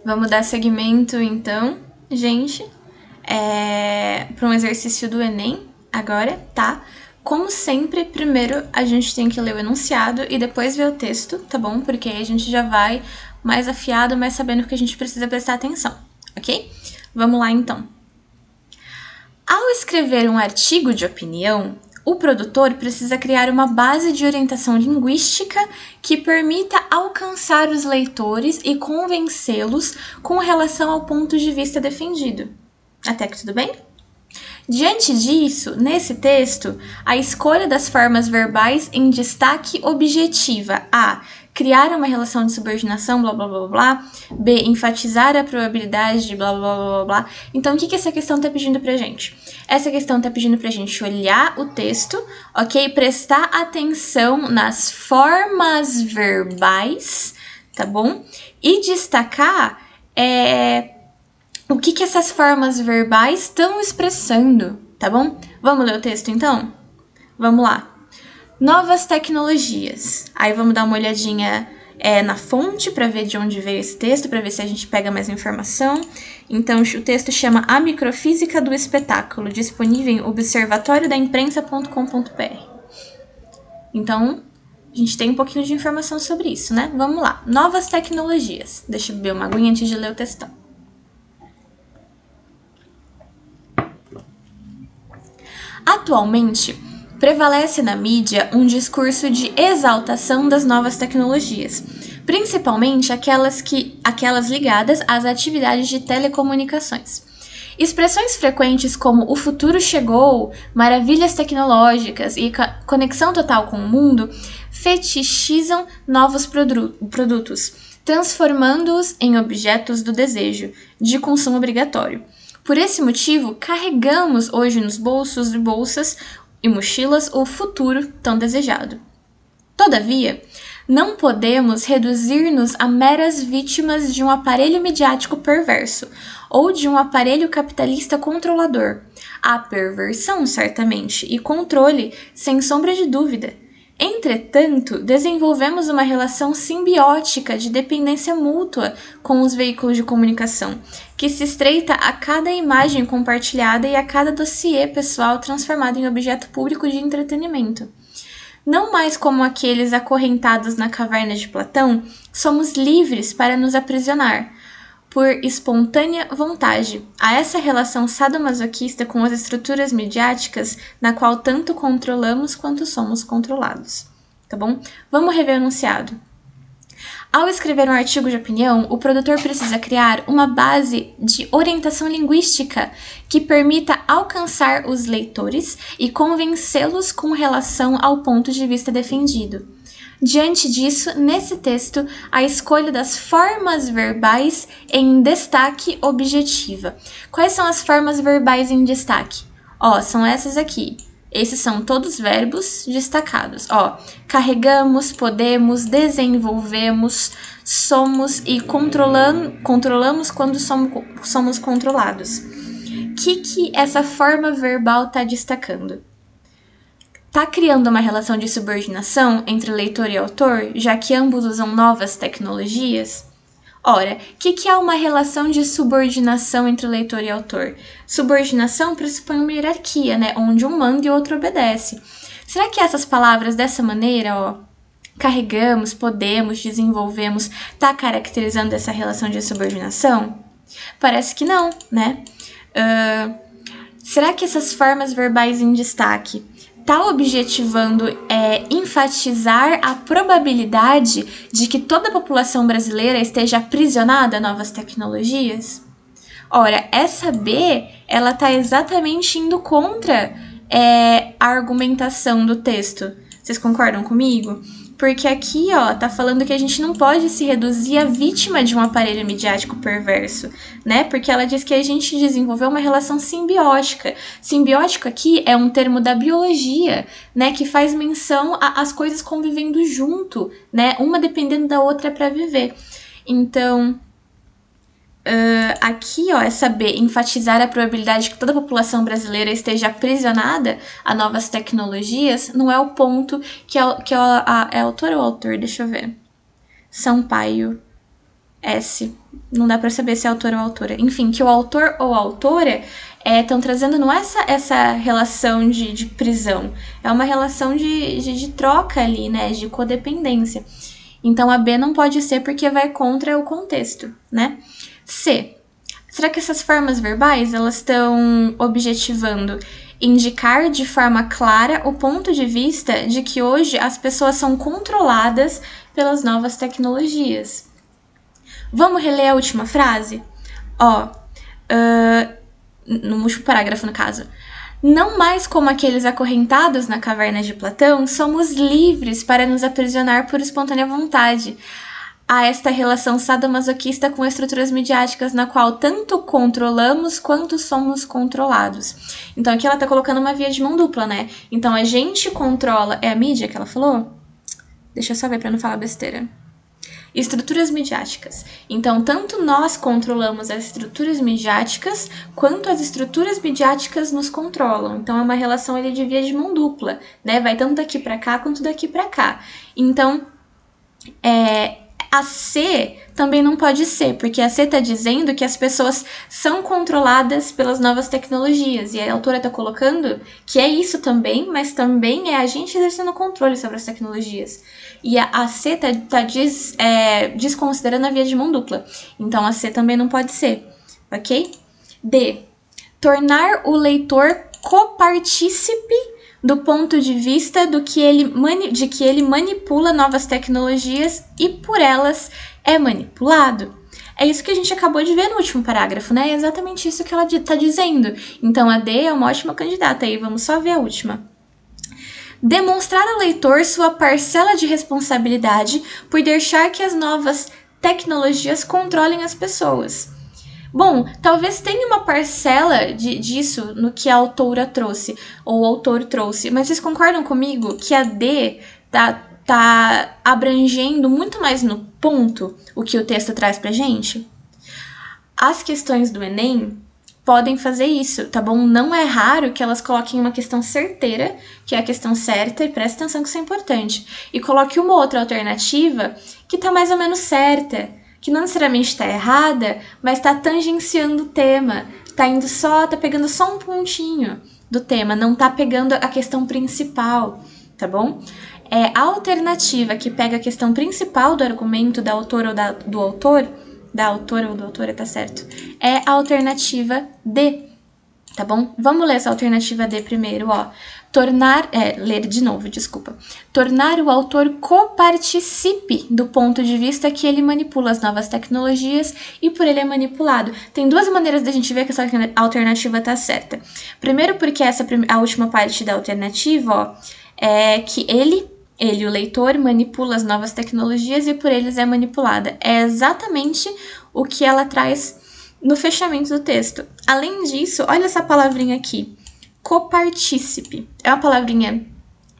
Vamos dar seguimento, então, gente, para um exercício do Enem, agora, tá? Como sempre, primeiro a gente tem que ler o enunciado e depois ver o texto, tá bom? Porque aí a gente já vai mais afiado, mais sabendo que a gente precisa prestar atenção, ok? Vamos lá, então. Ao escrever um artigo de opinião, o produtor precisa criar uma base de orientação linguística que permita alcançar os leitores e convencê-los com relação ao ponto de vista defendido. Até que tudo bem? Diante disso, nesse texto, a escolha das formas verbais em destaque objetiva a. Criar uma relação de subordinação, blá blá blá blá. B. Enfatizar a probabilidade de blá blá blá blá. Então, o que essa questão está pedindo pra gente? Essa questão está pedindo pra gente olhar o texto, ok? Prestar atenção nas formas verbais, tá bom? E destacar o que essas formas verbais estão expressando, tá bom? Vamos ler o texto, então? Vamos lá. Novas tecnologias. Aí vamos dar uma olhadinha na fonte para ver de onde veio esse texto, para ver se a gente pega mais informação. Então, o texto chama A Microfísica do Espetáculo, disponível em observatoriodaImprensa.com.br. Então, a gente tem um pouquinho de informação sobre isso, né? Vamos lá. Novas tecnologias. Deixa eu beber uma aguinha antes de ler o textão. Atualmente, prevalece na mídia um discurso de exaltação das novas tecnologias, principalmente aquelas ligadas às atividades de telecomunicações. Expressões frequentes como o futuro chegou, maravilhas tecnológicas e conexão total com o mundo fetichizam novos produtos, transformando-os em objetos do desejo, de consumo obrigatório. Por esse motivo, carregamos hoje nos bolsos e bolsas e mochilas o futuro tão desejado. Todavia, não podemos reduzir-nos a meras vítimas de um aparelho midiático perverso ou de um aparelho capitalista controlador. Há perversão, certamente, e controle, sem sombra de dúvida. Entretanto, desenvolvemos uma relação simbiótica de dependência mútua com os veículos de comunicação, que se estreita a cada imagem compartilhada e a cada dossiê pessoal transformado em objeto público de entretenimento. Não mais como aqueles acorrentados na caverna de Platão, somos livres para nos aprisionar, por espontânea vontade, a essa relação sadomasoquista com as estruturas midiáticas na qual tanto controlamos quanto somos controlados. Tá bom? Vamos rever o enunciado. Ao escrever um artigo de opinião, o produtor precisa criar uma base de orientação linguística que permita alcançar os leitores e convencê-los com relação ao ponto de vista defendido. Diante disso, nesse texto, a escolha das formas verbais em destaque objetiva. Quais são as formas verbais em destaque? São essas aqui. Esses são todos verbos destacados. Carregamos, podemos, desenvolvemos, somos e controlamos quando somos controlados. O que essa forma verbal está destacando? Está criando uma relação de subordinação entre leitor e autor, já que ambos usam novas tecnologias? Ora, o que é uma relação de subordinação entre leitor e autor? Subordinação pressupõe uma hierarquia, né? Onde um manda e o outro obedece. Será que essas palavras dessa maneira, carregamos, podemos, desenvolvemos, está caracterizando essa relação de subordinação? Parece que não, né? Será que essas formas verbais em destaque está objetivando enfatizar a probabilidade de que toda a população brasileira esteja aprisionada a novas tecnologias? Ora, essa B, ela está exatamente indo contra a argumentação do texto. Vocês concordam comigo? Porque aqui, tá falando que a gente não pode se reduzir à vítima de um aparelho midiático perverso, né? Porque ela diz que a gente desenvolveu uma relação simbiótica. Simbiótico aqui é um termo da biologia, né? Que faz menção às coisas convivendo junto, né? Uma dependendo da outra para viver. Então, aqui, essa B, enfatizar a probabilidade de que toda a população brasileira esteja aprisionada a novas tecnologias, não é o ponto que é autor ou autor, deixa eu ver. Sampaio. S. Não dá pra saber se é autor ou autora. Enfim, que o autor ou autora estão trazendo não essa relação de prisão. É uma relação de troca ali, né? De codependência. Então, a B não pode ser porque vai contra o contexto, né? C. Será que essas formas verbais, elas estão objetivando indicar de forma clara o ponto de vista de que hoje as pessoas são controladas pelas novas tecnologias? Vamos reler a última frase? No último parágrafo, no caso. Não mais como aqueles acorrentados na caverna de Platão, somos livres para nos aprisionar por espontânea vontade. Há esta relação sadomasoquista com estruturas midiáticas na qual tanto controlamos quanto somos controlados. Então aqui ela tá colocando uma via de mão dupla, né? Então a gente controla... É a mídia que ela falou? Deixa eu só ver pra não falar besteira. Estruturas midiáticas. Então, tanto nós controlamos as estruturas midiáticas, quanto as estruturas midiáticas nos controlam. Então, é uma relação ali de via de mão dupla, né? Vai tanto daqui para cá, quanto daqui para cá. Então, a C também não pode ser, porque a C está dizendo que as pessoas são controladas pelas novas tecnologias. E a autora está colocando que é isso também, mas também é a gente exercendo controle sobre as tecnologias. E a C tá desconsiderando a via de mão dupla. Então, a C também não pode ser, ok? D. Tornar o leitor copartícipe do ponto de vista de que ele manipula novas tecnologias e por elas é manipulado. É isso que a gente acabou de ver no último parágrafo, né? É exatamente isso que ela está dizendo. Então, a D é uma ótima candidata aí. Vamos só ver a última. Demonstrar ao leitor sua parcela de responsabilidade por deixar que as novas tecnologias controlem as pessoas. Bom, talvez tenha uma parcela disso no que a autora trouxe, ou o autor trouxe, mas vocês concordam comigo que a D tá abrangendo muito mais no ponto o que o texto traz pra gente? As questões do Enem podem fazer isso, tá bom? Não é raro que elas coloquem uma questão certeira, que é a questão certa, e presta atenção que isso é importante, e coloque uma outra alternativa que tá mais ou menos certa, que não necessariamente tá errada, mas tá tangenciando o tema, tá pegando só um pontinho do tema, não tá pegando a questão principal, tá bom? A alternativa que pega a questão principal do argumento da autora ou do autor, da autora ou do autora, tá certo? É a alternativa D, tá bom? Vamos ler essa alternativa D primeiro, ó. Ler de novo, desculpa. Tornar o autor coparticipe do ponto de vista que ele manipula as novas tecnologias e por ele é manipulado. Tem duas maneiras da gente ver que essa alternativa tá certa. Primeiro porque a última parte da alternativa, ó, é que ele, o leitor, manipula as novas tecnologias e por eles é manipulada. É exatamente o que ela traz no fechamento do texto. Além disso, olha essa palavrinha aqui, copartícipe. É uma palavrinha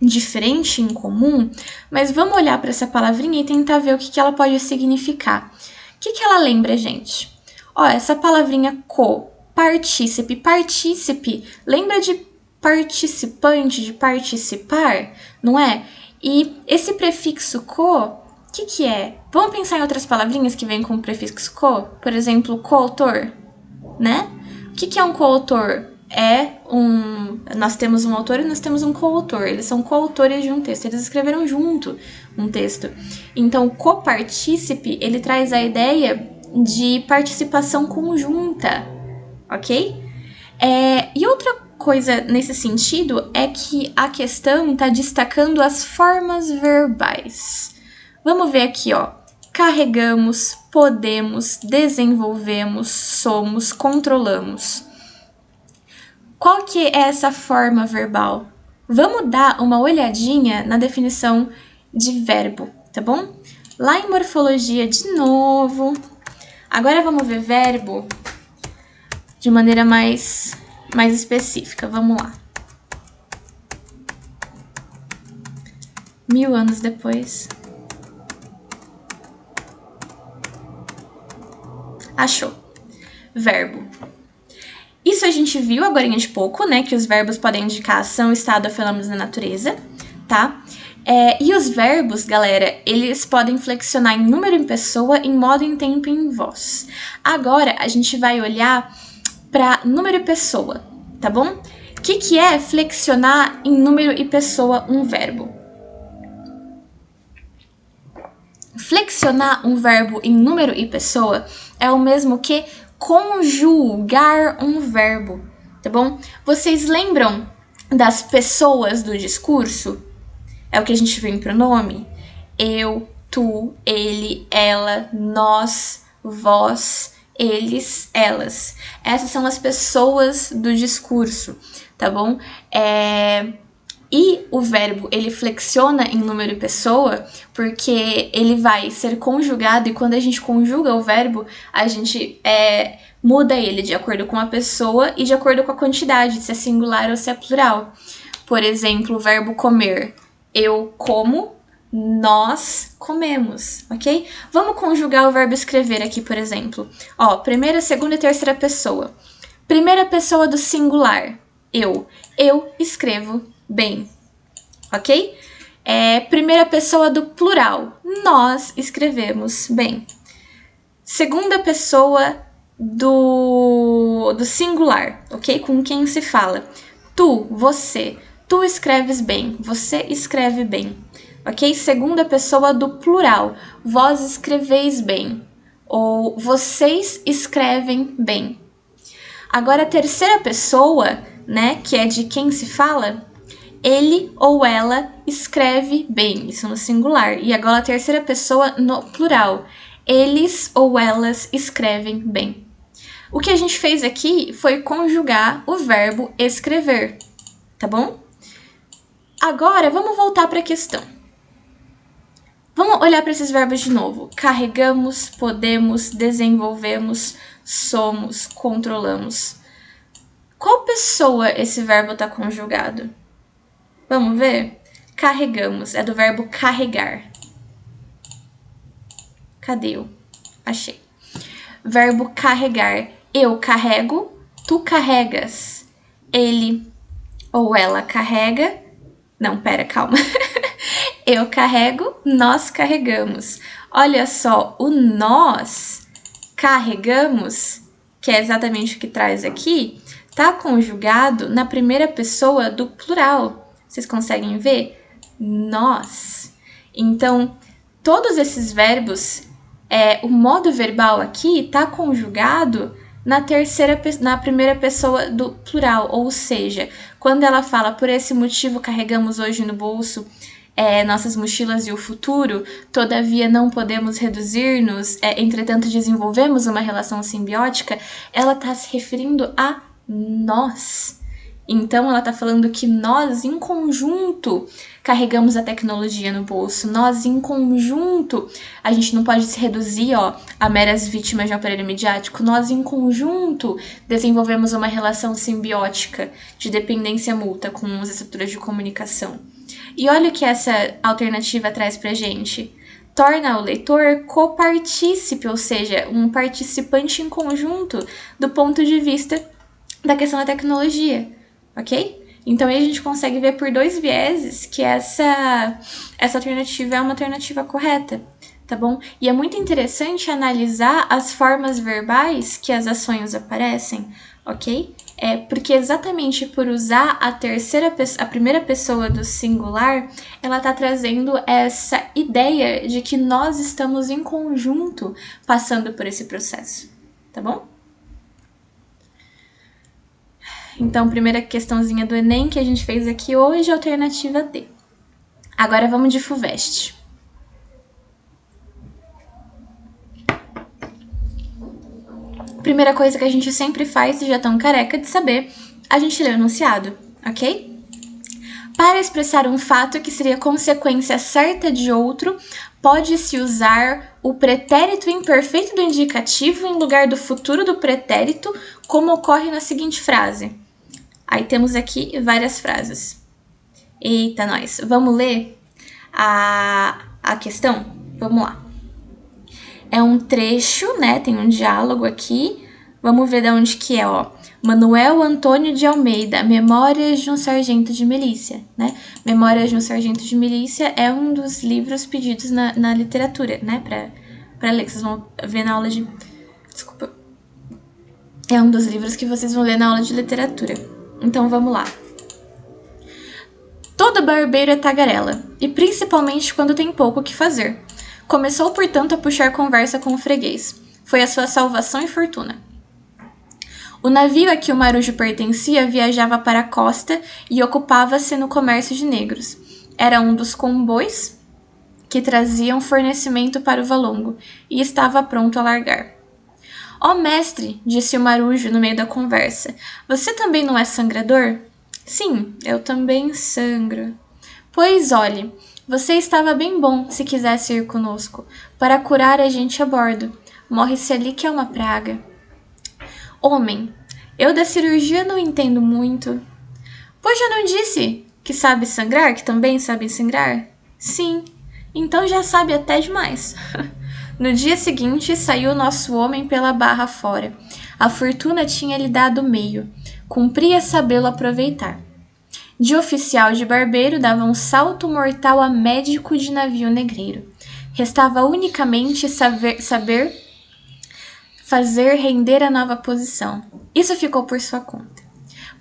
diferente, incomum, mas vamos olhar para essa palavrinha e tentar ver o que ela pode significar. O que ela lembra, gente? Ó, essa palavrinha copartícipe, partícipe, lembra de participante, de participar, não é? E esse prefixo co, o que é? Vamos pensar em outras palavrinhas que vêm com o prefixo co? Por exemplo, coautor, né? O que é um coautor? Nós temos um autor e nós temos um coautor. Eles são coautores de um texto. Eles escreveram junto um texto. Então, copartícipe, ele traz a ideia de participação conjunta, ok? E outra coisa nesse sentido é que a questão está destacando as formas verbais. Vamos ver aqui, ó. Carregamos, podemos, desenvolvemos, somos, controlamos. Qual que é essa forma verbal? Vamos dar uma olhadinha na definição de verbo, tá bom? Lá em morfologia de novo. Agora vamos ver verbo de maneira mais específica. Vamos lá. 1000 anos depois. Achou. Verbo. Isso a gente viu agora de pouco, né? Que os verbos podem indicar ação, estado ou fenômenos da natureza, tá? E os verbos, galera, eles podem flexionar em número em pessoa, em modo, em tempo e em voz. Agora, a gente vai olhar para número e pessoa, tá bom? O que é flexionar em número e pessoa um verbo? Flexionar um verbo em número e pessoa é o mesmo que conjugar um verbo, tá bom? Vocês lembram das pessoas do discurso? É o que a gente vê em pronome. Eu, tu, ele, ela, nós, vós, eles, elas. Essas são as pessoas do discurso, tá bom? E o verbo, ele flexiona em número e pessoa porque ele vai ser conjugado, e quando a gente conjuga o verbo, a gente muda ele de acordo com a pessoa e de acordo com a quantidade, se é singular ou se é plural. Por exemplo, o verbo comer. Eu como, nós comemos, ok? Vamos conjugar o verbo escrever aqui, por exemplo. Ó, primeira, segunda e terceira pessoa. Primeira pessoa do singular, eu. Eu escrevo bem, ok? Primeira pessoa do plural, nós escrevemos bem. Segunda pessoa do singular, ok? Com quem se fala. Tu, você. Tu escreves bem, você escreve bem, ok? Segunda pessoa do plural, vós escreveis bem, ou vocês escrevem bem. Agora, a terceira pessoa, né, que é de quem se fala, ele ou ela escreve bem, isso no singular. E agora a terceira pessoa no plural, eles ou elas escrevem bem. O que a gente fez aqui foi conjugar o verbo escrever, tá bom? Agora, vamos voltar para a questão. Vamos olhar para esses verbos de novo. Carregamos, podemos, desenvolvemos, somos, controlamos. Qual pessoa esse verbo está conjugado? Vamos ver? Carregamos, é do verbo carregar. Cadê eu? Achei. Verbo carregar. Eu carrego, tu carregas. Ele ou ela carrega. Não, pera, calma. Eu carrego, nós carregamos. Olha só, o nós carregamos, que é exatamente o que traz aqui, tá conjugado na primeira pessoa do plural. Vocês conseguem ver? Nós. Então, todos esses verbos, o modo verbal aqui tá conjugado na primeira pessoa do plural, ou seja, quando ela fala, por esse motivo carregamos hoje no bolso nossas mochilas e o futuro, todavia não podemos reduzir-nos, entretanto desenvolvemos uma relação simbiótica, ela está se referindo a nós. Então, ela está falando que nós, em conjunto, carregamos a tecnologia no bolso. Nós, em conjunto, a gente não pode se reduzir a meras vítimas de um aparelho midiático. Nós, em conjunto, desenvolvemos uma relação simbiótica de dependência mútua com as estruturas de comunicação. E olha o que essa alternativa traz pra gente. Torna o leitor copartícipe, ou seja, um participante em conjunto do ponto de vista da questão da tecnologia. Ok? Então, aí a gente consegue ver por dois vieses que essa alternativa é uma alternativa correta, tá bom? E é muito interessante analisar as formas verbais que as ações aparecem, ok? Porque exatamente por usar a primeira pessoa do singular, ela está trazendo essa ideia de que nós estamos em conjunto passando por esse processo, tá bom? Então, primeira questãozinha do Enem que a gente fez aqui hoje, alternativa D. Agora vamos de FUVEST. Primeira coisa que a gente sempre faz, e já estão careca de saber, a gente lê o enunciado, ok? Para expressar um fato que seria consequência certa de outro, pode-se usar o pretérito imperfeito do indicativo em lugar do futuro do pretérito, como ocorre na seguinte frase. Aí temos aqui várias frases. Eita, nós. Vamos ler a questão? Vamos lá. É um trecho, né? Tem um diálogo aqui. Vamos ver de onde que é, ó. Manuel Antônio de Almeida, Memórias de um Sargento de Milícia, né? Memórias de um Sargento de Milícia é um dos livros pedidos na literatura, né? Pra ler, que vocês vão ver na aula de... Desculpa. É um dos livros que vocês vão ler na aula de literatura. Então, vamos lá. Todo barbeiro é tagarela, e principalmente quando tem pouco o que fazer. Começou, portanto, a puxar conversa com o freguês. Foi a sua salvação e fortuna. O navio a que o marujo pertencia viajava para a costa e ocupava-se no comércio de negros. Era um dos comboios que traziam fornecimento para o Valongo e estava pronto a largar. Ó mestre, disse o marujo no meio da conversa, você também não é sangrador? Sim, eu também sangro. Pois olhe, você estava bem bom se quisesse ir conosco, para curar a gente a bordo. Morre-se ali que é uma praga. Homem, eu da cirurgia não entendo muito. Pois já não disse que sabe sangrar, que também sabe sangrar? Sim, então já sabe até demais. No dia seguinte, saiu nosso homem pela barra fora. A fortuna tinha lhe dado meio. Cumpria sabê-lo aproveitar. De oficial de barbeiro dava um salto mortal a médico de navio negreiro. Restava unicamente saber fazer render a nova posição. Isso ficou por sua conta.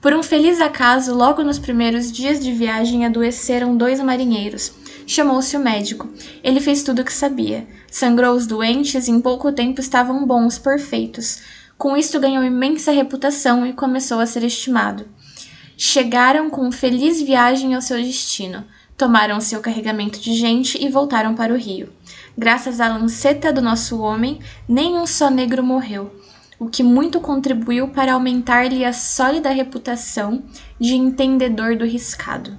Por um feliz acaso, logo nos primeiros dias de viagem adoeceram 2 marinheiros. Chamou-se o médico. Ele fez tudo o que sabia. Sangrou os doentes e em pouco tempo estavam bons, perfeitos. Com isto ganhou imensa reputação e começou a ser estimado. Chegaram com feliz viagem ao seu destino. Tomaram seu carregamento de gente e voltaram para o rio. Graças à lanceta do nosso homem, nem um só negro morreu, o que muito contribuiu para aumentar-lhe a sólida reputação de entendedor do riscado.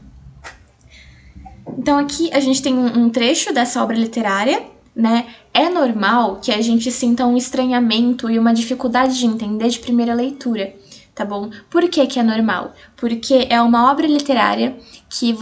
Então aqui a gente tem um trecho dessa obra literária, né? É normal que a gente sinta um estranhamento e uma dificuldade de entender de primeira leitura, tá bom? Por que é normal? Porque é uma obra literária que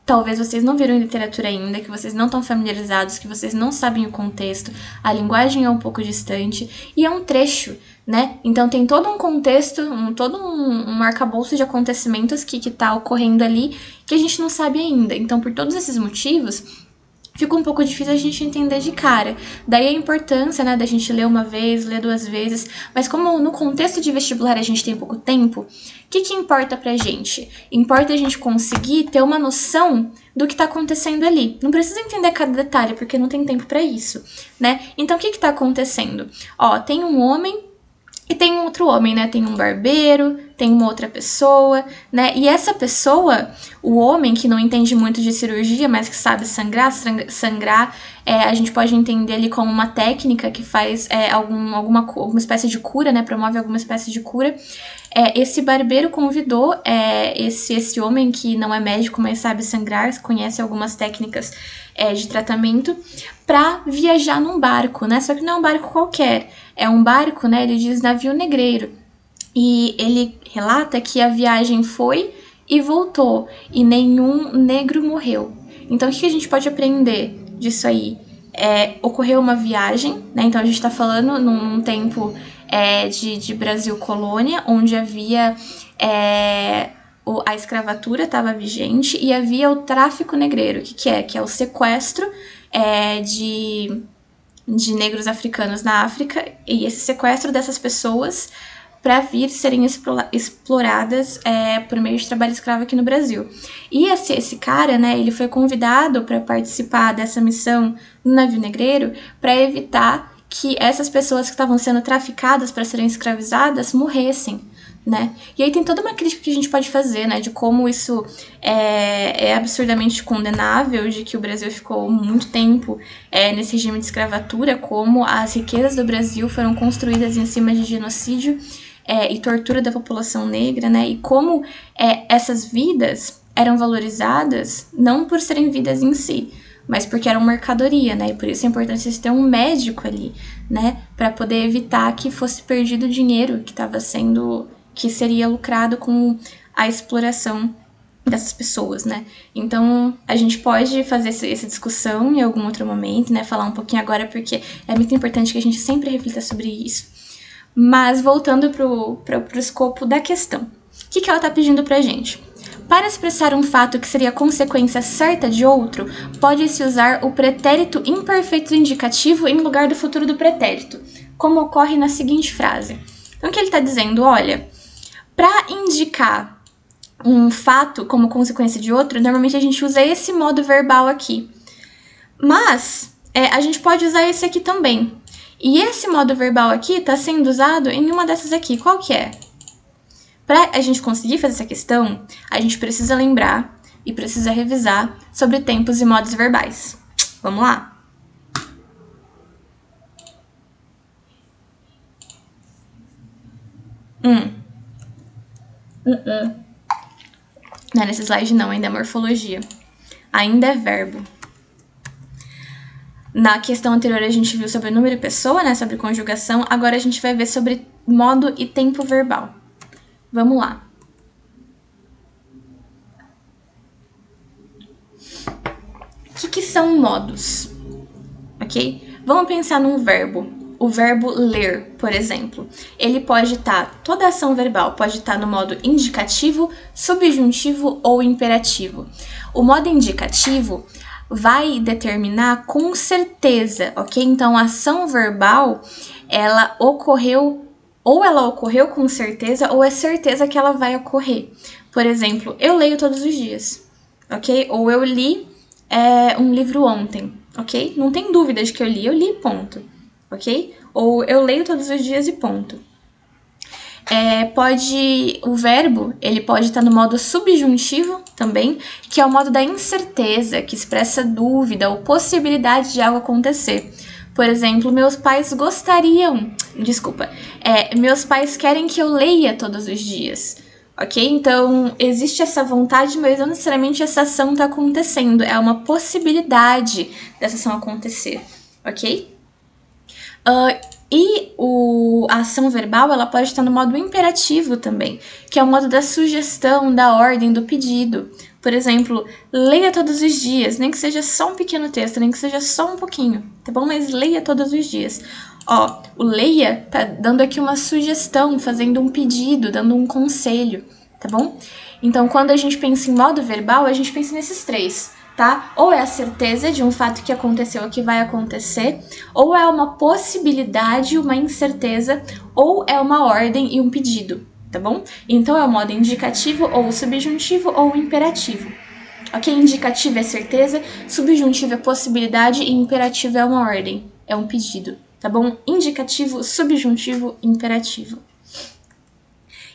talvez vocês não viram em literatura ainda, que vocês não estão familiarizados, que vocês não sabem o contexto, a linguagem é um pouco distante, e é um trecho, né? Então tem todo um contexto, todo um arcabouço de acontecimentos que tá ocorrendo ali, que a gente não sabe ainda. Então, por todos esses motivos, fica um pouco difícil a gente entender de cara. Daí a importância, né, da gente ler uma vez, ler 2 vezes. Mas como no contexto de vestibular a gente tem pouco tempo, o que importa pra gente? Importa a gente conseguir ter uma noção do que tá acontecendo ali. Não precisa entender cada detalhe, porque não tem tempo pra isso, né? Então, o que tá acontecendo? Ó, tem um homem e tem um outro homem, né? Tem um barbeiro, tem uma outra pessoa, né? E essa pessoa, o homem que não entende muito de cirurgia, mas que sabe sangrar, a gente pode entender ali como uma técnica que faz alguma espécie de cura, né? Promove alguma espécie de cura. Esse barbeiro convidou esse homem que não é médico, mas sabe sangrar, conhece algumas técnicas de tratamento, para viajar num barco, né? Só que não é um barco qualquer, é um barco, né? Ele diz navio negreiro. E ele relata que a viagem foi e voltou, e nenhum negro morreu. Então, o que a gente pode aprender disso aí? Ocorreu uma viagem, né? Então, a gente está falando num tempo de Brasil colônia, onde havia a escravatura estava vigente e havia o tráfico negreiro. O que é? Que é o sequestro de negros africanos na África, e esse sequestro dessas pessoas para vir serem exploradas por meio de trabalho escravo aqui no Brasil. E esse cara, né, ele foi convidado para participar dessa missão no navio negreiro para evitar que essas pessoas que estavam sendo traficadas para serem escravizadas morressem, né? E aí tem toda uma crítica que a gente pode fazer, né, de como isso é absurdamente condenável, de que o Brasil ficou muito tempo nesse regime de escravatura, como as riquezas do Brasil foram construídas em cima de genocídio e tortura da população negra, né? E como essas vidas eram valorizadas não por serem vidas em si, mas porque eram mercadoria, né? E por isso é importante ter um médico ali, né? Para poder evitar que fosse perdido o dinheiro que seria lucrado com a exploração dessas pessoas, né? Então, a gente pode fazer essa discussão em algum outro momento, né? Falar um pouquinho agora, porque é muito importante que a gente sempre reflita sobre isso. Mas voltando pro escopo da questão. O que ela está pedindo pra gente? Para expressar um fato que seria consequência certa de outro, pode-se usar o pretérito imperfeito do indicativo em lugar do futuro do pretérito, como ocorre na seguinte frase. Então, o que ele está dizendo? Olha, para indicar um fato como consequência de outro, normalmente a gente usa esse modo verbal aqui. Mas a gente pode usar esse aqui também. E esse modo verbal aqui está sendo usado em uma dessas aqui. Qual que é? Para a gente conseguir fazer essa questão, a gente precisa lembrar e precisa revisar sobre tempos e modos verbais. Vamos lá? Não é nesse slide não, ainda é morfologia. Ainda é verbo. Na questão anterior a gente viu sobre número e pessoa, né, sobre conjugação. Agora a gente vai ver sobre modo e tempo verbal. Vamos lá. O que são modos? Ok? Vamos pensar num verbo. O verbo ler, por exemplo. Ele pode estar, toda ação verbal pode estar no modo indicativo, subjuntivo ou imperativo. O modo indicativo vai determinar com certeza, ok? Então, a ação verbal, ela ocorreu com certeza, ou é certeza que ela vai ocorrer. Por exemplo, eu leio todos os dias, ok? Ou eu li um livro ontem, ok? Não tem dúvida de que eu li, ponto, ok? Ou eu leio todos os dias e ponto. O verbo, ele pode estar no modo subjuntivo também, que é o modo da incerteza, que expressa dúvida ou possibilidade de algo acontecer. Por exemplo, meus pais querem que eu leia todos os dias, ok? Então, existe essa vontade, mas não necessariamente essa ação está acontecendo, é uma possibilidade dessa ação acontecer, ok? A ação verbal, ela pode estar no modo imperativo também, que é o modo da sugestão, da ordem, do pedido. Por exemplo, leia todos os dias, nem que seja só um pequeno texto, nem que seja só um pouquinho, tá bom? Mas leia todos os dias. O leia tá dando aqui uma sugestão, fazendo um pedido, dando um conselho, tá bom? Então, quando a gente pensa em modo verbal, a gente pensa nesses três, tá? Ou é a certeza de um fato que aconteceu ou que vai acontecer, ou é uma possibilidade, uma incerteza, ou é uma ordem e um pedido, tá bom? Então, é o modo indicativo, ou subjuntivo, ou imperativo. Ok? Indicativo é certeza, subjuntivo é possibilidade e imperativo é uma ordem, é um pedido, tá bom? Indicativo, subjuntivo, imperativo.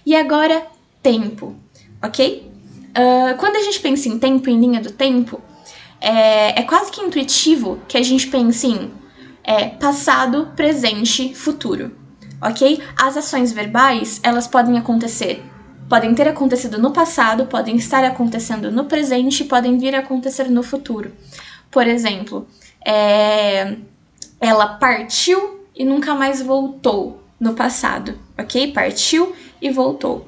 E agora, tempo, ok? Quando a gente pensa em tempo, em linha do tempo, é quase que intuitivo que a gente pense em passado, presente, futuro, ok? As ações verbais, elas podem ter acontecido no passado, podem estar acontecendo no presente, podem vir a acontecer no futuro. Por exemplo, ela partiu e nunca mais voltou no passado, ok? Partiu e voltou.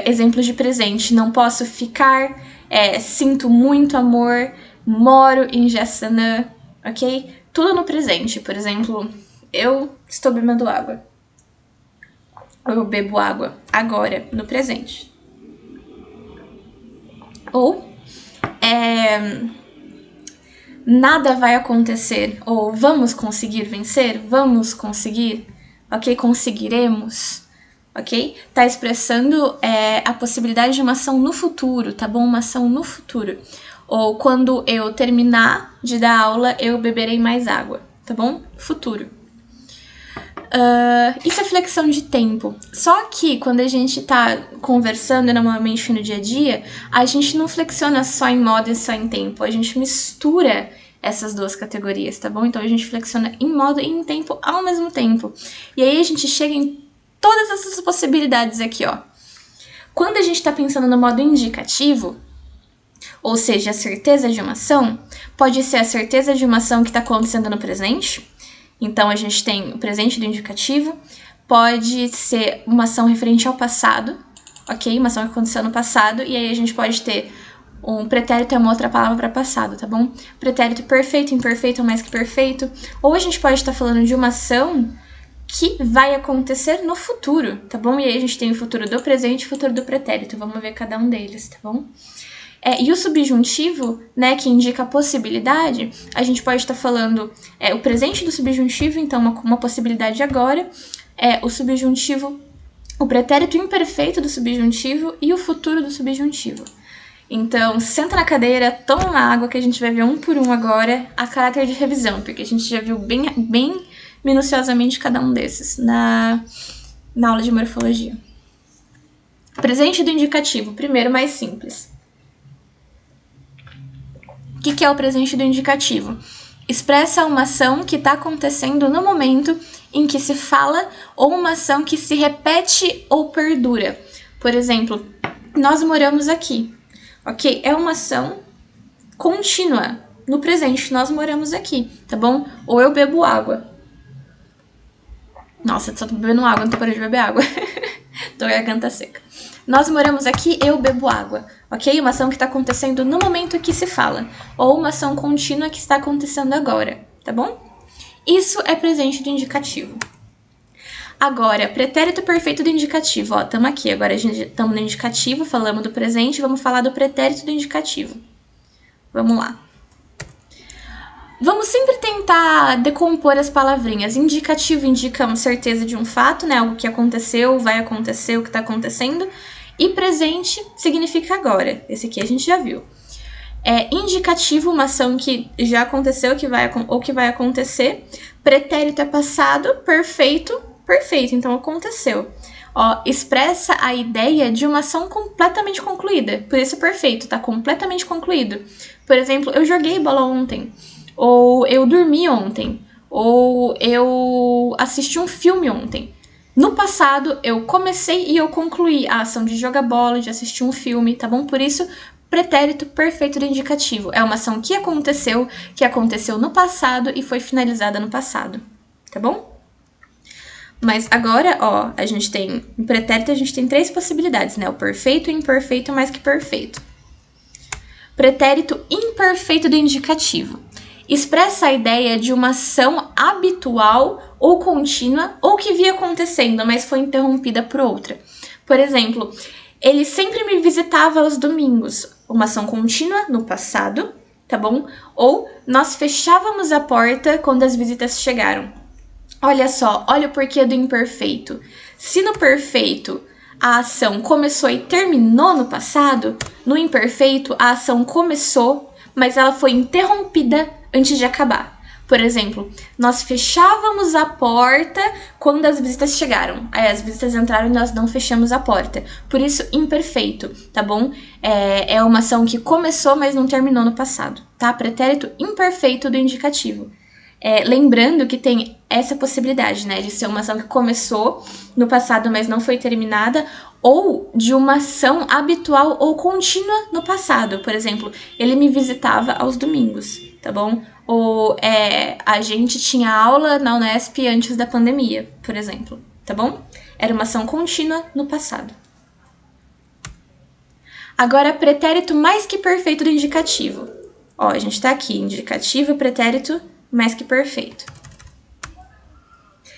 Exemplos de presente, não posso ficar, sinto muito amor, moro em Jassanã, ok? Tudo no presente, por exemplo, eu estou bebendo água. Eu bebo água agora, no presente. Ou, nada vai acontecer, ou vamos conseguir vencer, vamos conseguir, ok? Conseguiremos. Ok? Tá expressando a possibilidade de uma ação no futuro, tá bom? Uma ação no futuro. Ou quando eu terminar de dar aula, eu beberei mais água, tá bom? Futuro. Isso é flexão de tempo. Só que quando a gente tá conversando normalmente no dia a dia, a gente não flexiona só em modo e só em tempo. A gente mistura essas duas categorias, tá bom? Então a gente flexiona em modo e em tempo ao mesmo tempo. E aí a gente chega em todas essas possibilidades aqui, ó. Quando a gente está pensando no modo indicativo, ou seja, a certeza de uma ação, pode ser a certeza de uma ação que está acontecendo no presente. Então, a gente tem o presente do indicativo. Pode ser uma ação referente ao passado, ok? Uma ação que aconteceu no passado. E aí a gente pode ter um pretérito, é uma outra palavra para passado, tá bom? Pretérito perfeito, imperfeito ou mais que perfeito. Ou a gente pode estar falando de uma ação que vai acontecer no futuro, tá bom? E aí a gente tem o futuro do presente e o futuro do pretérito. Vamos ver cada um deles, tá bom? E o subjuntivo, né, que indica a possibilidade, a gente pode estar falando o presente do subjuntivo, então uma possibilidade agora, o subjuntivo, o pretérito imperfeito do subjuntivo e o futuro do subjuntivo. Então, senta na cadeira, toma uma água, que a gente vai ver um por um agora a caráter de revisão, porque a gente já viu bem minuciosamente cada um desses na aula de morfologia. Presente do indicativo, primeiro mais simples. O que é o presente do indicativo? Expressa uma ação que está acontecendo no momento em que se fala ou uma ação que se repete ou perdura. Por exemplo, nós moramos aqui, ok? É uma ação contínua no presente, nós moramos aqui, tá bom? Ou eu bebo água. Nossa, só tô bebendo água, não tô parando de beber água. Tô com a garganta seca. Nós moramos aqui, eu bebo água, ok? Uma ação que está acontecendo no momento que se fala, ou uma ação contínua que está acontecendo agora, tá bom? Isso é presente do indicativo. Agora, pretérito perfeito do indicativo, ó, estamos aqui, agora a gente estamos no indicativo, falamos do presente, vamos falar do pretérito do indicativo. Vamos lá. Vamos sempre tentar decompor as palavrinhas. Indicativo indica uma certeza de um fato, né? Algo que aconteceu, vai acontecer, o que está acontecendo. E presente significa agora. Esse aqui a gente já viu. Indicativo, uma ação que já aconteceu ou que vai acontecer. Pretérito é passado, perfeito, perfeito. Então, aconteceu. Ó, expressa a ideia de uma ação completamente concluída. Por isso, perfeito, tá completamente concluído. Por exemplo, eu joguei bola ontem. Ou eu dormi ontem, ou eu assisti um filme ontem. No passado, eu comecei e eu concluí a ação de jogar bola, de assistir um filme, tá bom? Por isso, pretérito perfeito do indicativo. É uma ação que aconteceu no passado e foi finalizada no passado, tá bom? Mas agora, ó, em pretérito a gente tem 3 possibilidades, né? O perfeito, o imperfeito, mais que perfeito. Pretérito imperfeito do indicativo. Expressa a ideia de uma ação habitual ou contínua ou que via acontecendo, mas foi interrompida por outra. Por exemplo, ele sempre me visitava aos domingos. Uma ação contínua no passado, tá bom? Ou nós fechávamos a porta quando as visitas chegaram. Olha só, olha o porquê do imperfeito. Se no perfeito a ação começou e terminou no passado, no imperfeito a ação começou, mas ela foi interrompida antes de acabar. Por exemplo, nós fechávamos a porta quando as visitas chegaram. Aí as visitas entraram e nós não fechamos a porta. Por isso, imperfeito, tá bom? É uma ação que começou, mas não terminou no passado, tá? Pretérito imperfeito do indicativo. Lembrando que tem essa possibilidade, né? De ser uma ação que começou no passado, mas não foi terminada, ou de uma ação habitual ou contínua no passado. Por exemplo, ele me visitava aos domingos, tá bom? Ou a gente tinha aula na Unesp antes da pandemia, por exemplo, tá bom? Era uma ação contínua no passado. Agora, pretérito mais que perfeito do indicativo. Ó, a gente tá aqui, indicativo, pretérito mais que perfeito.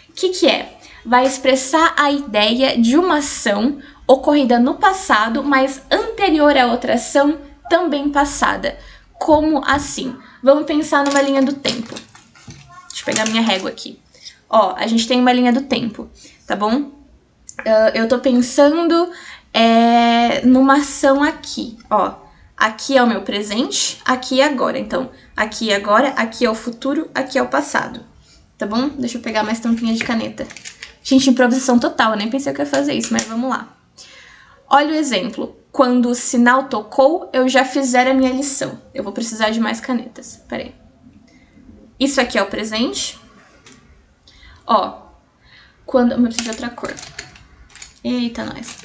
O que é? Vai expressar a ideia de uma ação ocorrida no passado, mas anterior a outra ação também passada. Como assim? Vamos pensar numa linha do tempo. Deixa eu pegar minha régua aqui. Ó, a gente tem uma linha do tempo, tá bom? Eu tô pensando numa ação aqui, ó. Aqui é o meu presente, aqui é agora. Então, aqui é agora, aqui é o futuro, aqui é o passado. Tá bom? Deixa eu pegar mais tampinha de caneta. Gente, improvisação total, eu nem pensei que eu ia fazer isso, mas vamos lá. Olha o exemplo. Quando o sinal tocou, eu já fizer a minha lição. Eu vou precisar de mais canetas. Peraí. Isso aqui é o presente. Ó, quando... Eu preciso de outra cor. Eita, nós.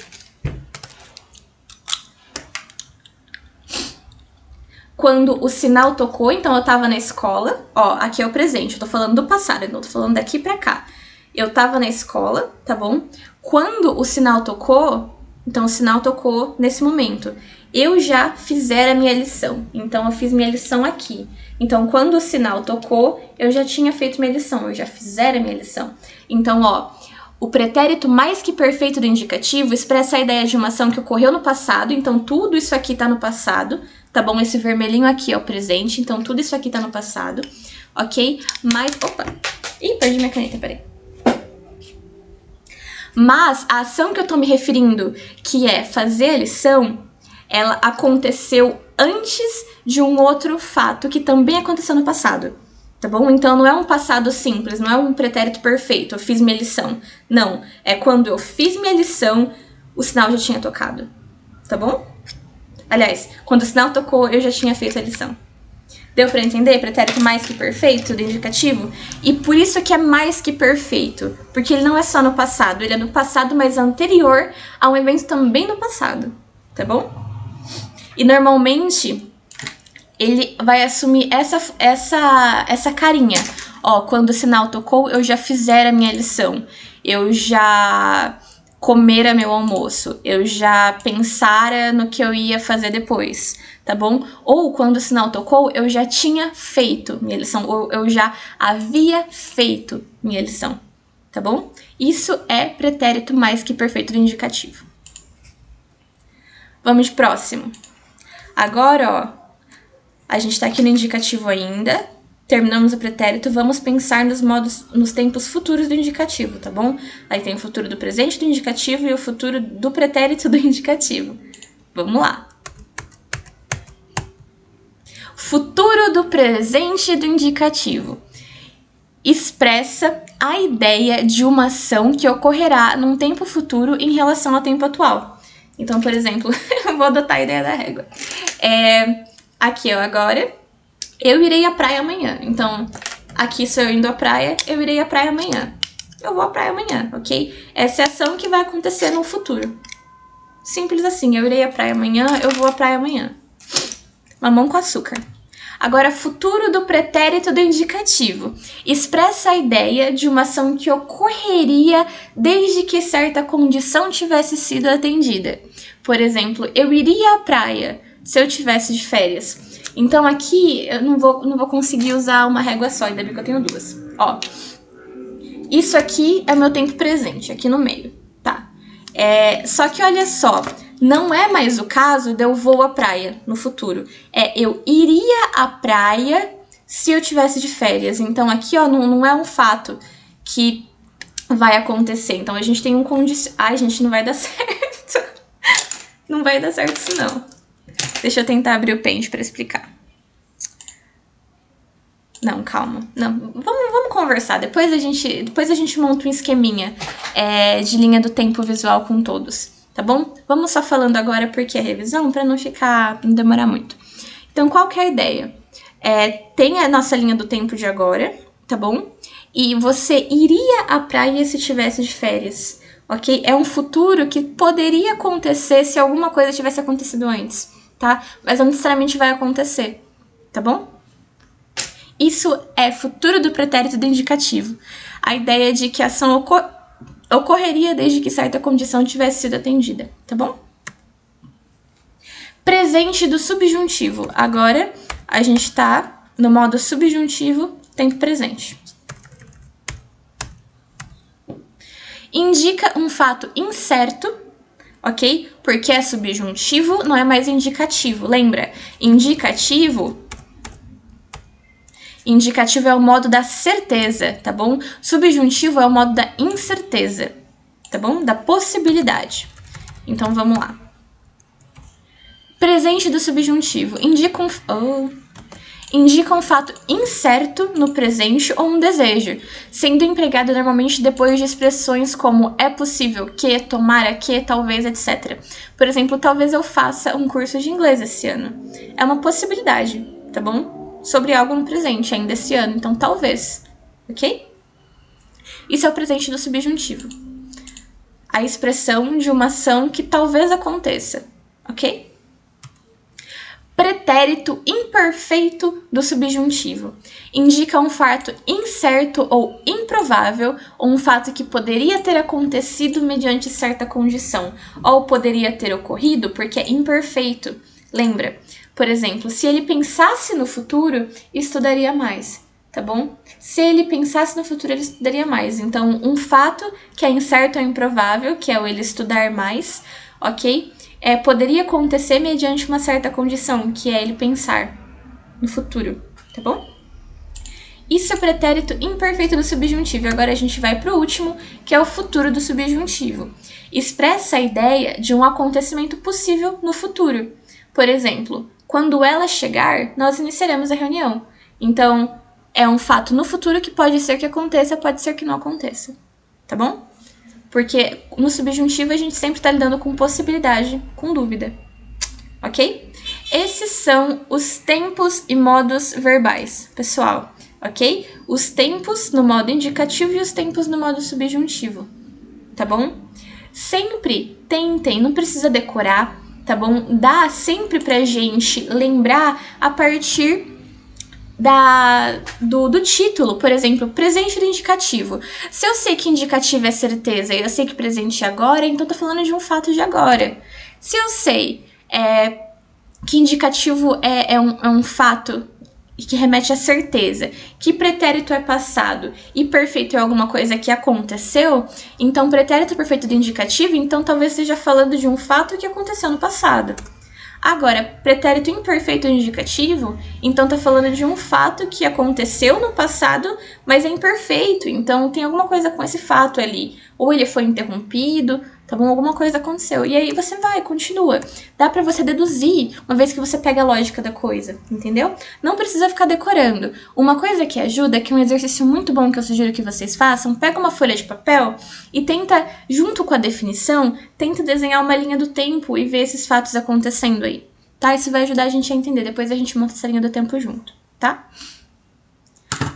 Quando o sinal tocou, então eu tava na escola. Ó, aqui é o presente, eu tô falando do passado, eu não tô falando daqui pra cá. Eu tava na escola, tá bom? Quando o sinal tocou, então o sinal tocou nesse momento. eu já fizera a minha lição. Então, eu fiz minha lição aqui. Então, quando o sinal tocou, eu já tinha feito minha lição, eu já fizera a minha lição. Então, ó, o pretérito mais que perfeito do indicativo expressa a ideia de uma ação que ocorreu no passado. Então, tudo isso aqui tá no passado, tá bom? Esse vermelhinho aqui é o presente, então tudo isso aqui tá no passado, ok? Mas, opa! Ih, perdi minha caneta, peraí. Mas a ação que eu tô me referindo, que é fazer a lição, ela aconteceu antes de um outro fato que também aconteceu no passado, tá bom? Então não é um passado simples, não é um pretérito perfeito, eu fiz minha lição. Não, é quando eu fiz minha lição, o sinal já tinha tocado, tá bom? Aliás, quando o sinal tocou, eu já tinha feito a lição. Deu pra entender? Pretérito mais que perfeito do indicativo? E por isso que é mais que perfeito. Porque ele não é só no passado, ele é no passado, mas anterior a um evento também no passado. Tá bom? E normalmente, ele vai assumir essa carinha. Ó, quando o sinal tocou, eu já fizera a minha lição. Eu já comera meu almoço. Eu já pensara no que eu ia fazer depois. Tá bom? Ou quando o sinal tocou, eu já tinha feito minha lição, ou eu já havia feito minha lição, tá bom? Isso é pretérito mais que perfeito do indicativo. Vamos de próximo. Agora, ó, a gente tá aqui no indicativo ainda, terminamos o pretérito, vamos pensar nos tempos futuros do indicativo, tá bom? Aí tem o futuro do presente do indicativo e o futuro do pretérito do indicativo. Vamos lá. Futuro do presente do indicativo expressa a ideia de uma ação que ocorrerá num tempo futuro em relação ao tempo atual. Então, por exemplo, eu vou adotar a ideia da régua. Aqui, ó, agora, eu irei à praia amanhã. Então, aqui sou eu indo à praia, eu irei à praia amanhã. Eu vou à praia amanhã, ok? Essa é a ação que vai acontecer no futuro. Simples assim, eu irei à praia amanhã, eu vou à praia amanhã. Mamão com açúcar. Agora, futuro do pretérito do indicativo. Expressa a ideia de uma ação que ocorreria desde que certa condição tivesse sido atendida. Por exemplo, eu iria à praia se eu tivesse de férias. Então, aqui, eu não vou conseguir usar uma régua só, ainda bem que eu tenho duas. Ó, isso aqui é o meu tempo presente, aqui no meio, tá? Só que olha só, não é mais o caso de eu vou à praia no futuro. Eu iria à praia se eu tivesse de férias. Então aqui, ó, não é um fato que vai acontecer. Então a gente tem um condicional. Ai, gente, não vai dar certo. Não vai dar certo isso, não. Deixa eu tentar abrir o Paint para explicar. Não, calma. Não, vamos conversar. Depois a gente monta um esqueminha de linha do tempo visual com todos, tá bom? Vamos só falando agora porque é revisão, para não demorar muito. Então, qual que é a ideia? Tem a nossa linha do tempo de agora, tá bom? E você iria à praia se tivesse de férias, ok? É um futuro que poderia acontecer se alguma coisa tivesse acontecido antes, tá? Mas não necessariamente vai acontecer, tá bom? Isso é futuro do pretérito do indicativo. A ideia de que a ação ocorreria desde que certa condição tivesse sido atendida, tá bom? Presente do subjuntivo. Agora, a gente está no modo subjuntivo, tempo presente. Indica um fato incerto, ok? Porque é subjuntivo, não é mais indicativo. Lembra? Indicativo é o modo da certeza, tá bom? Subjuntivo é o modo da incerteza, tá bom? Da possibilidade. Então, vamos lá. Presente do subjuntivo. Indica um fato incerto no presente ou um desejo, sendo empregado normalmente depois de expressões como é possível que, tomara que, talvez, etc. Por exemplo, talvez eu faça um curso de inglês esse ano. É uma possibilidade, tá bom? Sobre algo no presente, ainda esse ano. Então, talvez. Ok? Isso é o presente do subjuntivo. A expressão de uma ação que talvez aconteça. Ok? pretérito imperfeito do subjuntivo. Indica um fato incerto ou improvável, ou um fato que poderia ter acontecido mediante certa condição, ou poderia ter ocorrido porque é imperfeito. Lembra? Por exemplo, se ele pensasse no futuro, estudaria mais, tá bom? Se ele pensasse no futuro, ele estudaria mais. Então, um fato que é incerto ou improvável, que é o ele estudar mais, ok? Poderia acontecer mediante uma certa condição, que é ele pensar no futuro, tá bom? Isso é pretérito imperfeito do subjuntivo. Agora a gente vai para o último, que é o futuro do subjuntivo. Expressa a ideia de um acontecimento possível no futuro. Por exemplo, quando ela chegar, nós iniciaremos a reunião. Então, é um fato no futuro que pode ser que aconteça, pode ser que não aconteça, tá bom? Porque no subjuntivo a gente sempre está lidando com possibilidade, com dúvida, ok? Esses são os tempos e modos verbais, pessoal, ok? Os tempos no modo indicativo e os tempos no modo subjuntivo, tá bom? Sempre tentem, não precisa decorar, tá bom? Dá sempre pra gente lembrar a partir do título, por exemplo, presente do indicativo. Se eu sei que indicativo é certeza e eu sei que presente é agora, então tô falando de um fato de agora. Se eu sei que indicativo é um fato que remete à certeza, que pretérito é passado e perfeito é alguma coisa que aconteceu, então pretérito perfeito do indicativo, então talvez esteja falando de um fato que aconteceu no passado. Agora, pretérito imperfeito indicativo, então tá falando de um fato que aconteceu no passado, mas é imperfeito, então tem alguma coisa com esse fato ali. Ou ele foi interrompido, tá bom? Alguma coisa aconteceu. E aí você continua. Dá pra você deduzir, uma vez que você pega a lógica da coisa, entendeu? Não precisa ficar decorando. Uma coisa que ajuda, que é um exercício muito bom que eu sugiro que vocês façam, pega uma folha de papel e tenta, junto com a definição, tenta desenhar uma linha do tempo e ver esses fatos acontecendo aí, tá? Isso vai ajudar a gente a entender. Depois a gente monta essa linha do tempo junto, tá?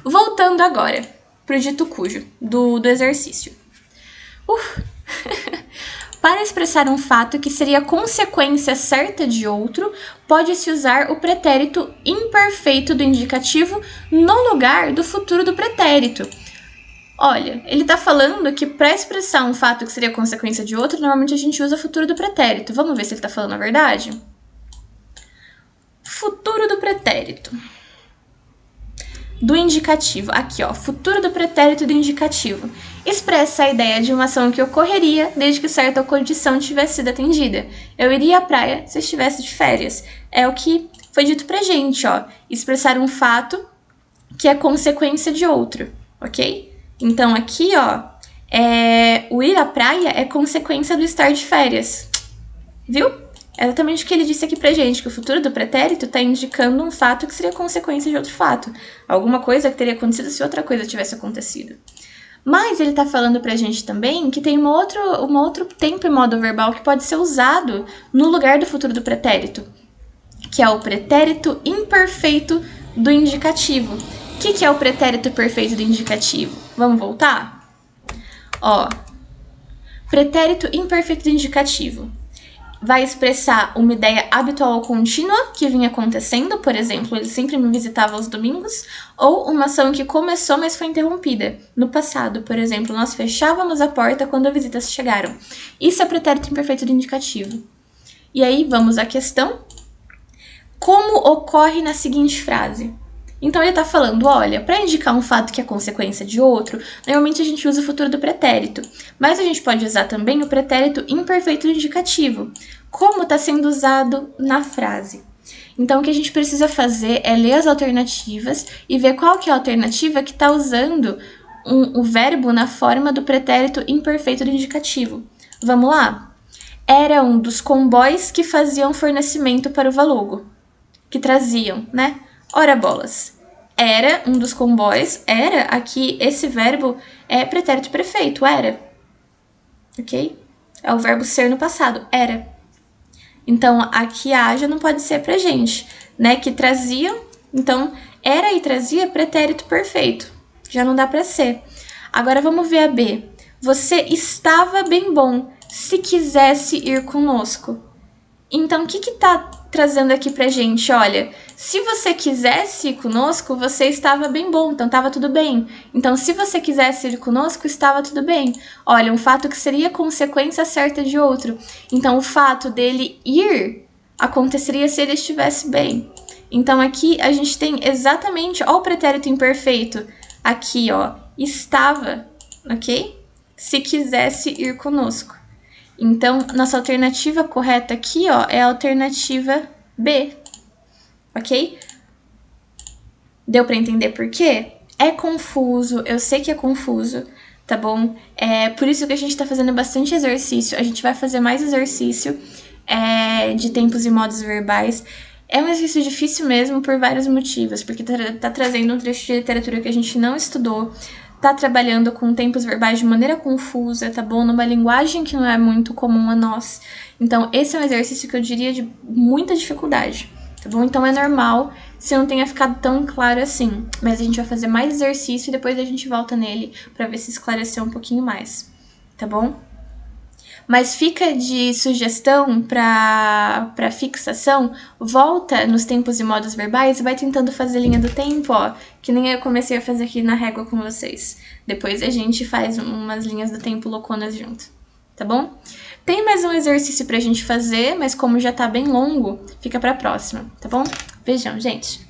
Voltando agora pro dito cujo, do exercício. Para expressar um fato que seria consequência certa de outro, pode-se usar o pretérito imperfeito do indicativo no lugar do futuro do pretérito. Olha, ele está falando que para expressar um fato que seria consequência de outro, normalmente a gente usa o futuro do pretérito. Vamos ver se ele está falando a verdade? Futuro do pretérito. Do indicativo. Aqui, ó, futuro do pretérito do indicativo. Expressa a ideia de uma ação que ocorreria desde que certa condição tivesse sido atendida. Eu iria à praia se estivesse de férias. É o que foi dito pra gente, ó. Expressar um fato que é consequência de outro, ok? Então, aqui, ó, o ir à praia é consequência do estar de férias. Viu? É exatamente o que ele disse aqui pra gente, que o futuro do pretérito está indicando um fato que seria consequência de outro fato. Alguma coisa que teria acontecido se outra coisa tivesse acontecido. Mas ele está falando pra gente também que tem um outro tempo e modo verbal que pode ser usado no lugar do futuro do pretérito, que é o pretérito imperfeito do indicativo. O que é o pretérito perfeito do indicativo? Vamos voltar? Ó, pretérito imperfeito do indicativo vai expressar uma ideia habitual ou contínua que vinha acontecendo, por exemplo, ele sempre me visitava aos domingos, ou uma ação que começou, mas foi interrompida. No passado, por exemplo, nós fechávamos a porta quando as visitas chegaram. Isso é pretérito imperfeito do indicativo. E aí, vamos à questão. Como ocorre na seguinte frase? Então, ele está falando, olha, para indicar um fato que é consequência de outro, normalmente a gente usa o futuro do pretérito, mas a gente pode usar também o pretérito imperfeito do indicativo, como está sendo usado na frase. Então, o que a gente precisa fazer é ler as alternativas e ver qual que é a alternativa que está usando o verbo na forma do pretérito imperfeito do indicativo. Vamos lá? Era um dos comboios que faziam fornecimento para o Valugo, que traziam, né? Ora bolas, era um dos comboios, era, aqui esse verbo é pretérito perfeito, era, ok? É o verbo ser no passado, era. Então, aqui a já não pode ser pra gente, né? Que traziam, então, era e trazia pretérito perfeito, já não dá pra ser. Agora vamos ver a B. Você estava bem bom se quisesse ir conosco. Então, o que que tá trazendo aqui pra gente? Olha, se você quisesse ir conosco, você estava bem bom, então estava tudo bem. Então, se você quisesse ir conosco, estava tudo bem. Olha, um fato que seria consequência certa de outro. Então, o fato dele ir aconteceria se ele estivesse bem. Então, aqui a gente tem exatamente, ó, o pretérito imperfeito. Aqui, ó, estava, ok? Se quisesse ir conosco. Então, nossa alternativa correta aqui, ó, é a alternativa B, ok? Deu para entender por quê? É confuso, eu sei que é confuso, tá bom? É por isso que a gente tá fazendo bastante exercício. A gente vai fazer mais exercício de tempos e modos verbais. É um exercício difícil mesmo por vários motivos, porque tá trazendo um trecho de literatura que a gente não estudou, tá trabalhando com tempos verbais de maneira confusa, tá bom? Numa linguagem que não é muito comum a nós. Então, esse é um exercício que eu diria de muita dificuldade, tá bom? Então, é normal se não tenha ficado tão claro assim. Mas a gente vai fazer mais exercício e depois a gente volta nele pra ver se esclareceu um pouquinho mais, tá bom? Mas fica de sugestão para fixação, volta nos tempos e modos verbais e vai tentando fazer linha do tempo, ó, que nem eu comecei a fazer aqui na régua com vocês. Depois a gente faz umas linhas do tempo louconas junto, tá bom? Tem mais um exercício pra gente fazer, mas como já tá bem longo, fica pra próxima, tá bom? Beijão, gente!